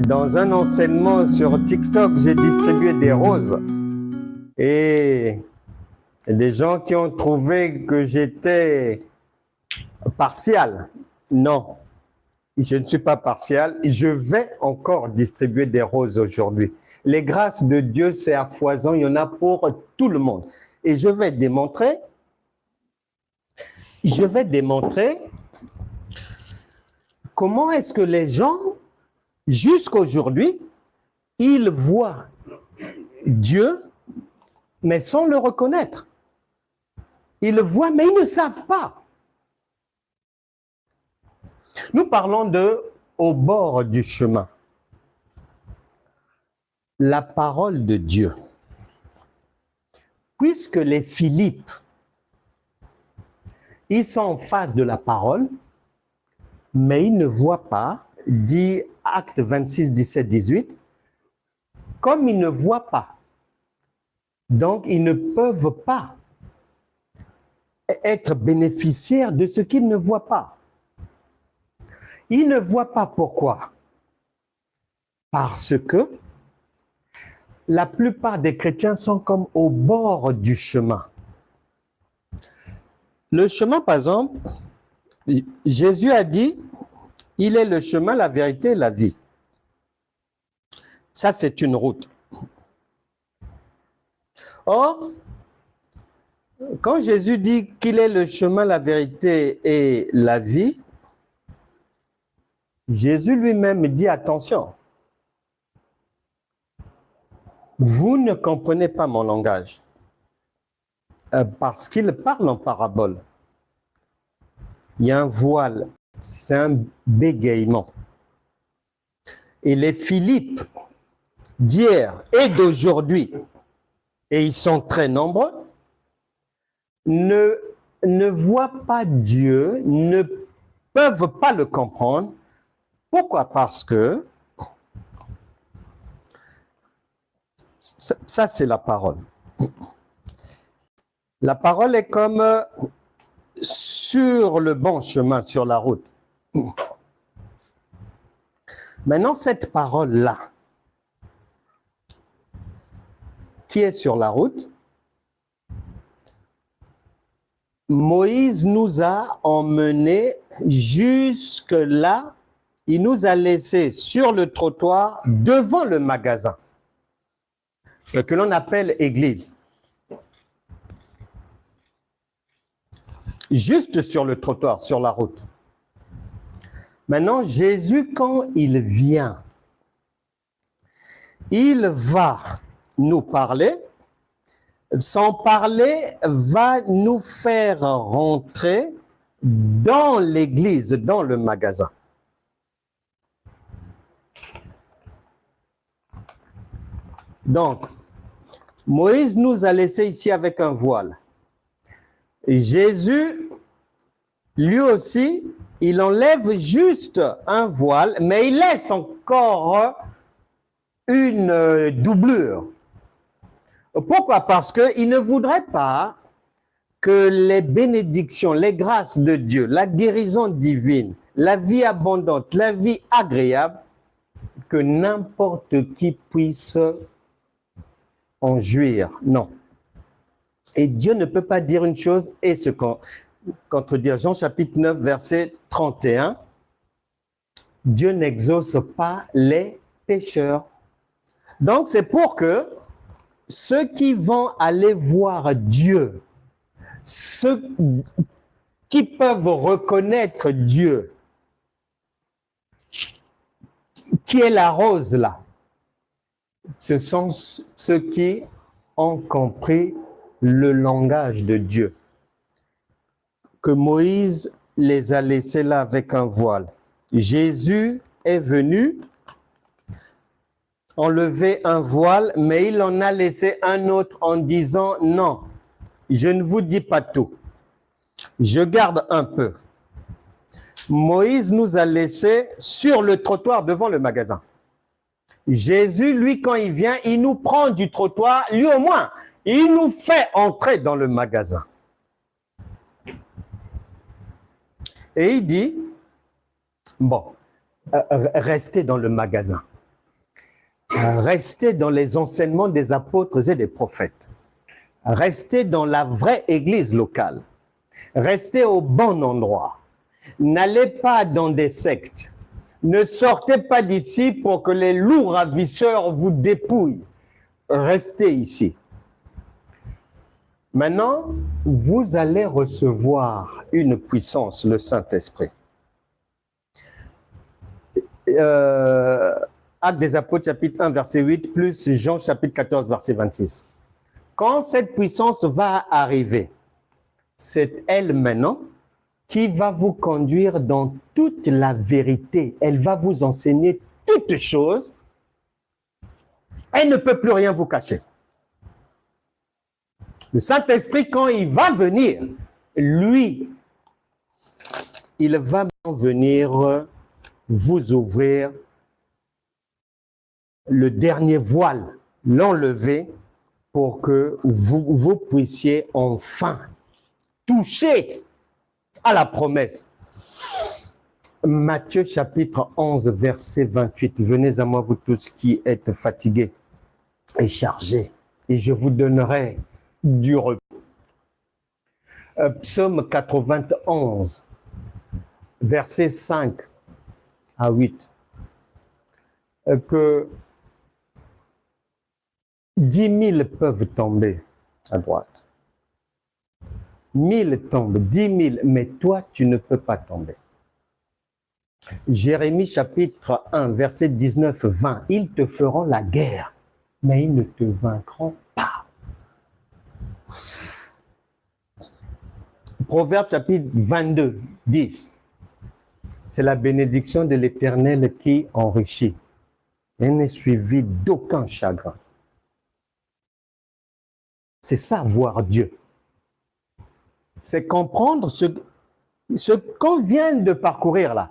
dans un enseignement sur TikTok, j'ai distribué des roses. Et des gens qui ont trouvé que j'étais partial. Non, je ne suis pas partial. Je vais encore distribuer des roses aujourd'hui. Les grâces de Dieu, c'est à foison. Il y en a pour tout le monde. Et je vais démontrer comment est-ce que les gens, jusqu'à aujourd'hui, ils voient Dieu, mais sans le reconnaître. Ils le voient, mais ils ne savent pas. Nous parlons de au bord du chemin. La parole de Dieu. Puisque les Philippes, ils sont en face de la parole, mais ils ne voient pas, dit Actes 26, 17, 18, comme ils ne voient pas, donc ils ne peuvent pas être bénéficiaires de ce qu'ils ne voient pas. Ils ne voient pas pourquoi? Parce que la plupart des chrétiens sont comme au bord du chemin. Le chemin, par exemple, Jésus a dit, il est le chemin, la vérité et la vie. Ça, c'est une route. Or, quand Jésus dit qu'il est le chemin, la vérité et la vie, Jésus lui-même dit attention. Vous ne comprenez pas mon langage parce qu'il parle en parabole. Il y a un voile, c'est un bégaiement. Et les Philippes d'hier et d'aujourd'hui, et ils sont très nombreux, ne voient pas Dieu, ne peuvent pas le comprendre. Pourquoi? Parce que ça, c'est la parole. La parole est comme sur le bon chemin, sur la route. Maintenant, cette parole-là, qui est sur la route, Moïse nous a emmenés jusque là, il nous a laissés sur le trottoir devant le magasin, que l'on appelle église. Juste sur le trottoir, sur la route. Maintenant, Jésus, quand il vient, il va nous parler. Son parler va nous faire rentrer dans l'église, dans le magasin. Donc, Moïse nous a laissés ici avec un voile. Jésus, lui aussi, il enlève juste un voile, mais il laisse encore une doublure. Pourquoi? Parce qu'il ne voudrait pas que les bénédictions, les grâces de Dieu, la guérison divine, la vie abondante, la vie agréable, que n'importe qui puisse en jouir. Non. Et Dieu ne peut pas dire une chose et se contredire. Jean chapitre 9, verset 31. Dieu n'exauce pas les pécheurs. Donc, c'est pour que ceux qui vont aller voir Dieu, ceux qui peuvent reconnaître Dieu, qui est la rose là, ce sont ceux qui ont compris le langage de Dieu. Que Moïse les a laissés là avec un voile. Jésus est venu enlever un voile, mais il en a laissé un autre en disant, non, je ne vous dis pas tout. Je garde un peu. Moïse nous a laissés sur le trottoir devant le magasin. Jésus, lui, quand il vient, il nous prend du trottoir, lui au moins, il nous fait entrer dans le magasin. Et il dit, bon, restez dans le magasin. Restez dans les enseignements des apôtres et des prophètes. Restez dans la vraie église locale. Restez au bon endroit. N'allez pas dans des sectes. Ne sortez pas d'ici pour que les loups ravisseurs vous dépouillent. Restez ici. Maintenant, vous allez recevoir une puissance, le Saint-Esprit. Actes des Apôtres, chapitre 1, verset 8, plus Jean, chapitre 14, verset 26. Quand cette puissance va arriver, c'est elle maintenant qui va vous conduire dans toute la vérité. Elle va vous enseigner toutes choses. Elle ne peut plus rien vous cacher. Le Saint-Esprit, quand il va venir, lui, il va venir vous ouvrir le dernier voile, l'enlever pour que vous puissiez enfin toucher à la promesse. Matthieu chapitre 11, verset 28. Venez à moi, vous tous qui êtes fatigués et chargés, et je vous donnerai du repos. Psaume 91, verset 5 à 8. Que 10 000 peuvent tomber à droite. 1000 tombent, 10 000, mais toi, tu ne peux pas tomber. Jérémie chapitre 1, verset 19-20. Ils te feront la guerre, mais ils ne te vaincront pas. Proverbe chapitre 22, 10. C'est la bénédiction de l'Éternel qui enrichit. Elle n'est suivie d'aucun chagrin. C'est ça, voir Dieu. C'est comprendre ce qu'on vient de parcourir là.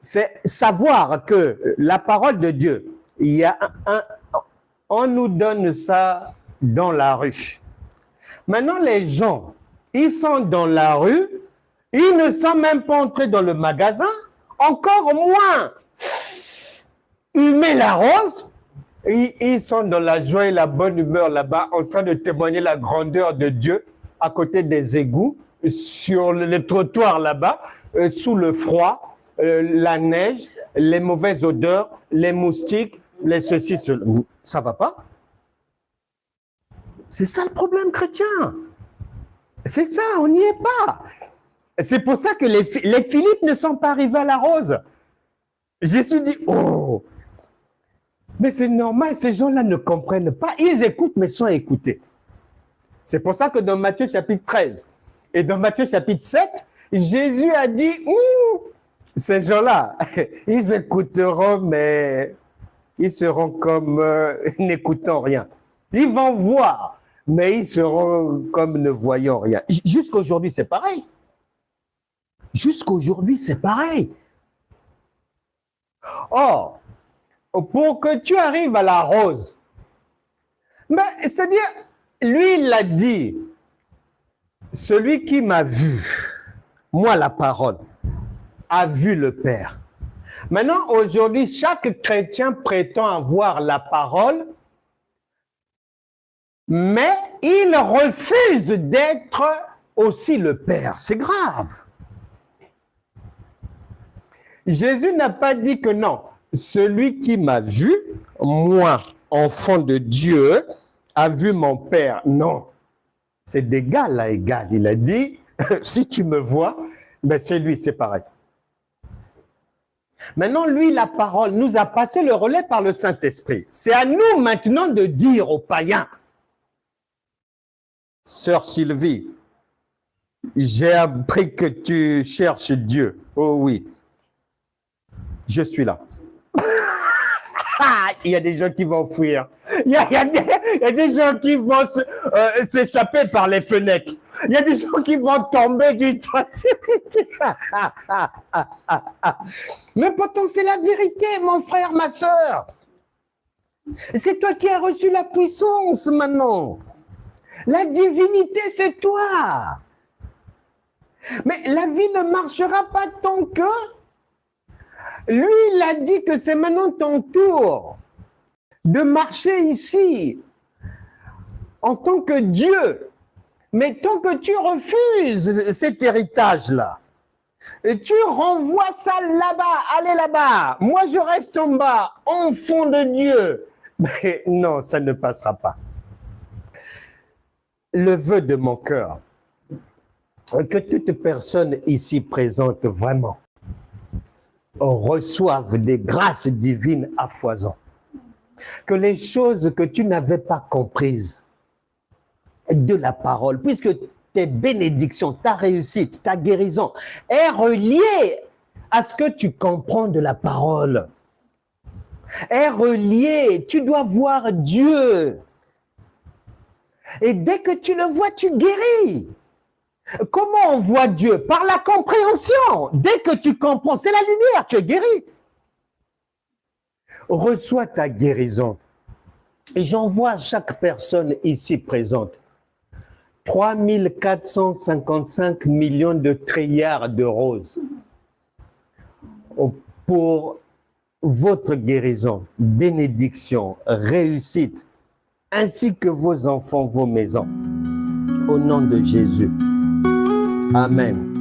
C'est savoir que la parole de Dieu, on nous donne ça dans la rue. Maintenant, les gens, ils sont dans la rue, ils ne sont même pas entrés dans le magasin, encore moins humer la rose. Ils sont dans la joie et la bonne humeur là-bas, en train de témoigner la grandeur de Dieu à côté des égouts, sur les trottoirs là-bas, sous le froid, la neige, les mauvaises odeurs, les moustiques, les ceci, cela. Ça va pas? C'est ça le problème chrétien. C'est ça, on n'y est pas. C'est pour ça que les Philippe ne sont pas arrivés à la rose. Jésus dit, oh, mais c'est normal, ces gens-là ne comprennent pas. Ils écoutent, mais sans écouter. C'est pour ça que dans Matthieu chapitre 13 et dans Matthieu chapitre 7, Jésus a dit, ces gens-là, ils écouteront, mais ils seront comme n'écoutant rien. Ils vont voir, mais ils seront comme ne voyant rien. Jusqu'aujourd'hui, c'est pareil. Jusqu'aujourd'hui, c'est pareil. Or, pour que tu arrives à la rose, ben, c'est-à-dire, lui, il l'a dit, celui qui m'a vu, moi la parole, a vu le Père. Maintenant, aujourd'hui, chaque chrétien prétend avoir la parole, mais il refuse d'être aussi le Père. C'est grave. Jésus n'a pas dit que non. Celui qui m'a vu, moi, enfant de Dieu, a vu mon Père. Non. C'est d'égal à égal. Il a dit, si tu me vois, ben c'est lui, c'est pareil. Maintenant, lui, la parole nous a passé le relais par le Saint-Esprit. C'est à nous maintenant de dire aux païens, Sœur Sylvie, j'ai appris que tu cherches Dieu. Oh oui, je suis là. Il y a des gens qui vont fuir. Il y a des gens qui vont s'échapper par les fenêtres. Il y a des gens qui vont tomber du toit. Mais pourtant, c'est la vérité, mon frère, ma soeur. C'est toi qui as reçu la puissance maintenant. La divinité, c'est toi. Mais la vie ne marchera pas tant que... Lui, il a dit que c'est maintenant ton tour. de marcher ici en tant que Dieu. Mais tant que tu refuses cet héritage-là, et tu renvoies ça là-bas, allez là-bas, moi je reste en bas, enfant de Dieu. Mais non, ça ne passera pas. Le vœu de mon cœur, que toute personne ici présente vraiment reçoive des grâces divines à foison. Que les choses que tu n'avais pas comprises de la parole, puisque tes bénédictions, ta réussite, ta guérison est reliée à ce que tu comprends de la parole. Est reliée, tu dois voir Dieu. Et dès que tu le vois, tu guéris. Comment on voit Dieu? Par la compréhension. Dès que tu comprends, c'est la lumière, tu es guéri. Reçois ta guérison. Et j'envoie à chaque personne ici présente 3 455 millions de trilliards de roses pour votre guérison, bénédiction, réussite, ainsi que vos enfants, vos maisons. Au nom de Jésus. Amen.